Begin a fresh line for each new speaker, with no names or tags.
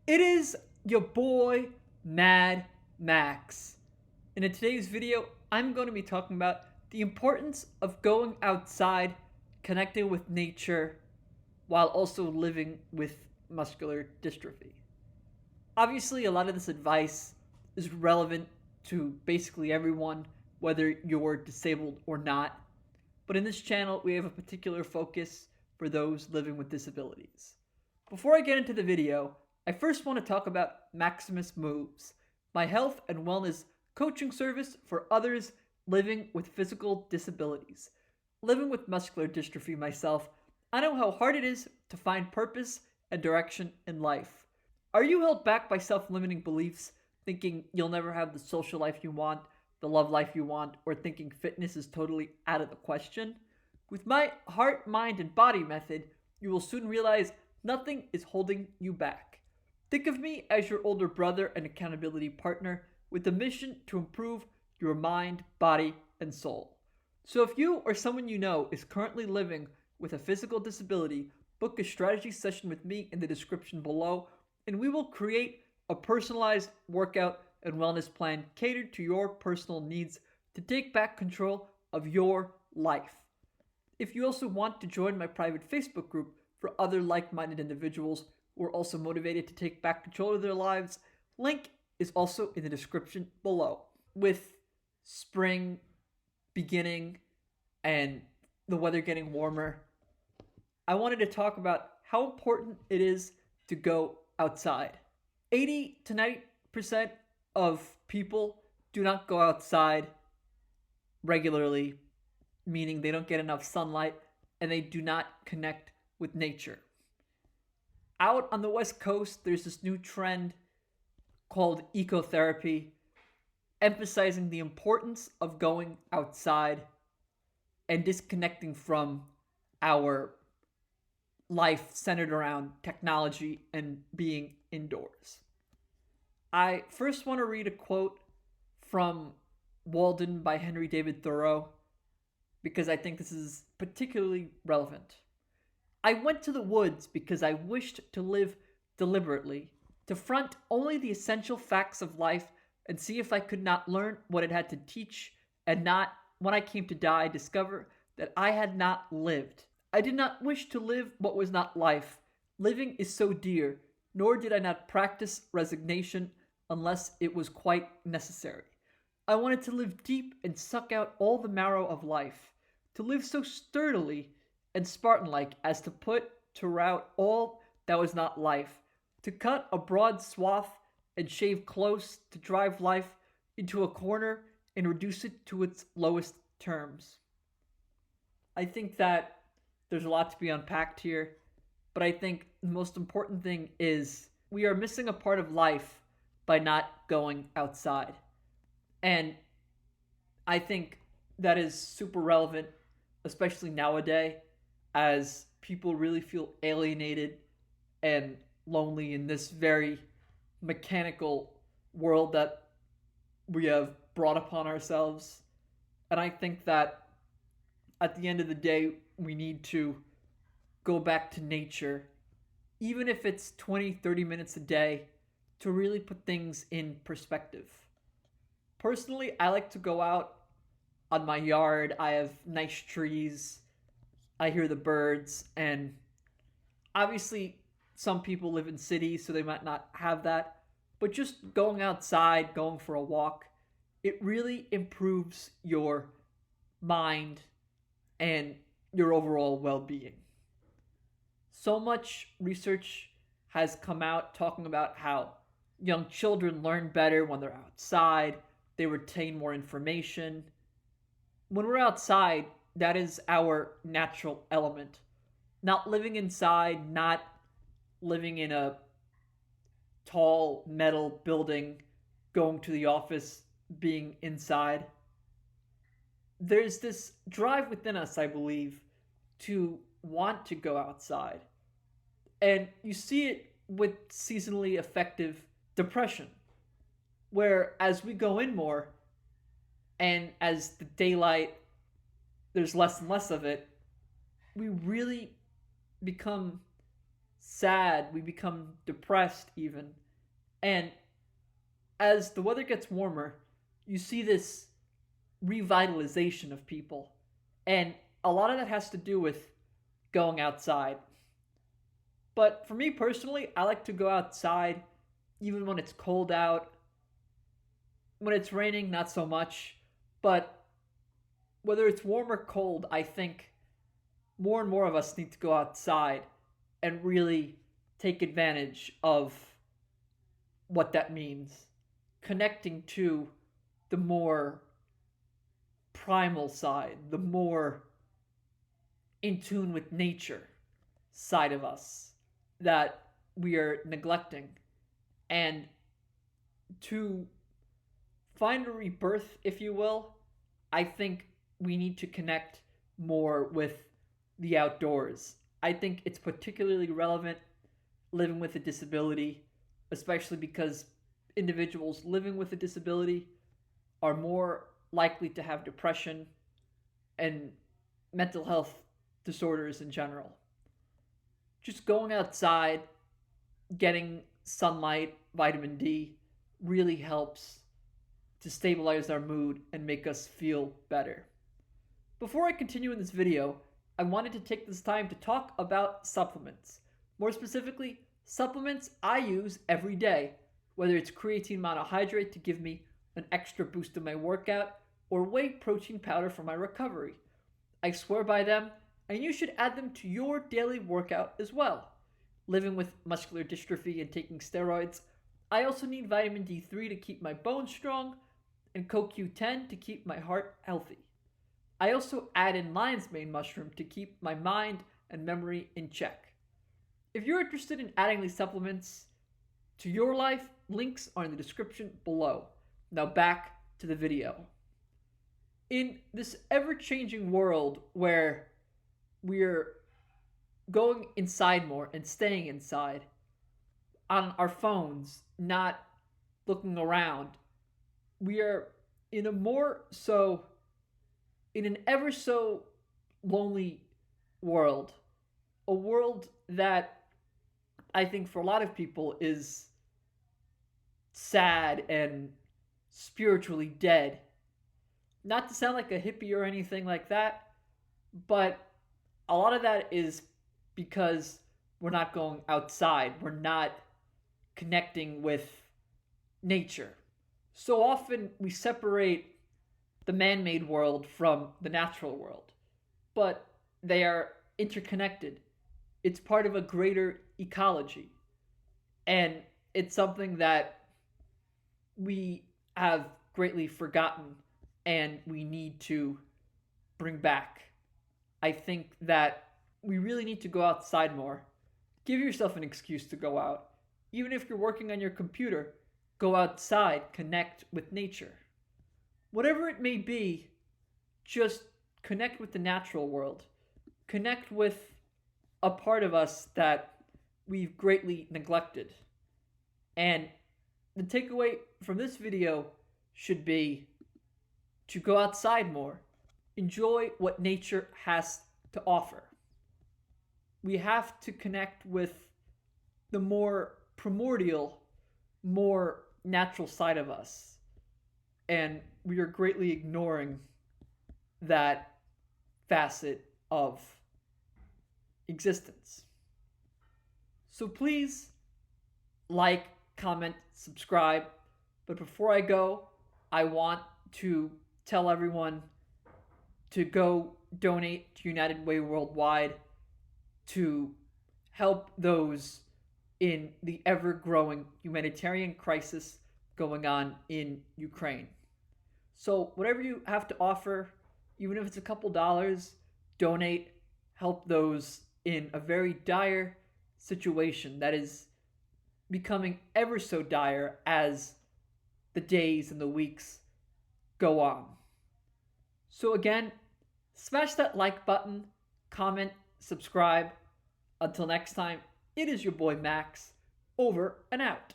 It is your boy, Mad Max. And in today's video, I'm going to be talking about the importance of going outside, connecting with nature, while also living with muscular dystrophy. Obviously, a lot of this advice is relevant to basically everyone, whether you're disabled or not. But in this channel, we have a particular focus for those living with disabilities. Before I get into the video, I first want to talk about Maximus Moves, my health and wellness coaching service for others living with physical disabilities. Living with muscular dystrophy myself, I know how hard it is to find purpose and direction in life. Are you held back by self limiting beliefs, thinking you'll never have the social life you want, the love life you want, or thinking fitness is totally out of the question? With my heart, mind, and body method, you will soon realize nothing is holding you back. Think of me as your older brother and accountability partner with the mission to improve your mind, body, and soul. So if you or someone you know is currently living with a physical disability, book a strategy session with me in the description below, and we will create a personalized workout and wellness plan catered to your personal needs to take back control of your life. If you also want to join my private Facebook group for other like-minded individuals who are also motivated to take back control of their lives, link is also in the description below. With spring beginning and the weather getting warmer, I wanted to talk about how important it is to go outside. 80 to 90% of people do not go outside regularly, meaning they don't get enough sunlight and they do not connect with nature. Out on the West Coast, there's this new trend called ecotherapy, emphasizing the importance of going outside and disconnecting from our life centered around technology and being indoors. I first want to read a quote from Walden by Henry David Thoreau because I think this is particularly relevant. I went to the woods because I wished to live deliberately, to front only the essential facts of life and see if I could not learn what it had to teach, and not, when I came to die, discover that I had not lived. I did not wish to live what was not life. Living is so dear, nor did I not practice resignation unless it was quite necessary. I wanted to live deep and suck out all the marrow of life, to live so sturdily and Spartan-like as to put to rout all that was not life, to cut a broad swath and shave close, to drive life into a corner and reduce it to its lowest terms. I think that there's a lot to be unpacked here, but I think the most important thing is we are missing a part of life by not going outside. And I think that is super relevant, especially nowadays, as people really feel alienated and lonely in this very mechanical world that we have brought upon ourselves. And I think that at the end of the day, we need to go back to nature, even if it's 20, 30 minutes a day, to really put things in perspective. Personally, I like to go out on my yard. I have nice trees. I hear the birds, and obviously some people live in cities, so they might not have that. But just going outside, going for a walk, it really improves your mind and your overall well-being. So much research has come out talking about how young children learn better when they're outside, they retain more information. When we're outside, that is our natural element. Not living inside, not living in a tall metal building, going to the office, being inside. There's this drive within us, I believe, to want to go outside. And you see it with seasonally affective depression, where as we go in more and as the daylight, there's less and less of it, we really become sad, we become depressed even. And as the weather gets warmer, you see this revitalization of people. And a lot of that has to do with going outside. But for me personally, I like to go outside even when it's cold out. When it's raining, not so much. But whether it's warm or cold, I think more and more of us need to go outside and really take advantage of what that means. Connecting to the more primal side, the more in tune with nature side of us that we are neglecting. And to find a rebirth, if you will, I think we need to connect more with the outdoors. I think it's particularly relevant living with a disability, especially because individuals living with a disability are more likely to have depression and mental health disorders in general. Just going outside, getting sunlight, vitamin D, really helps to stabilize our mood and make us feel better. Before I continue in this video, I wanted to take this time to talk about supplements. More specifically, supplements I use every day, whether it's creatine monohydrate to give me an extra boost in my workout, or whey protein powder for my recovery. I swear by them, and you should add them to your daily workout as well. Living with muscular dystrophy and taking steroids, I also need vitamin D3 to keep my bones strong, and CoQ10 to keep my heart healthy. I also add in lion's mane mushroom to keep my mind and memory in check. If you're interested in adding these supplements to your life, links are in the description below. Now back to the video. In this ever-changing world where we're going inside more and staying inside on our phones, not looking around, we are in an ever so lonely world. A world that I think for a lot of people is sad and spiritually dead. Not to sound like a hippie or anything like that, but a lot of that is because we're not going outside. We're not connecting with nature. So often we separate the man-made world from the natural world, but they are interconnected. It's part of a greater ecology, and it's something that we have greatly forgotten and we need to bring back. I think that we really need to go outside more. Give yourself an excuse to go out. Even if you're working on your computer, go outside, connect with nature. Whatever it may be, just connect with the natural world. Connect with a part of us that we've greatly neglected. And the takeaway from this video should be to go outside more. Enjoy what nature has to offer. We have to connect with the more primordial, more natural side of us. And we are greatly ignoring that facet of existence. So please like, comment, subscribe. But before I go, I want to tell everyone to go donate to United Way Worldwide to help those in the ever-growing humanitarian crisis going on in Ukraine. So whatever you have to offer, even if it's a couple dollars, donate, help those in a very dire situation that is becoming ever so dire as the days and the weeks go on. So again, smash that like button, comment, subscribe. Until next time, it is your boy Max, over and out.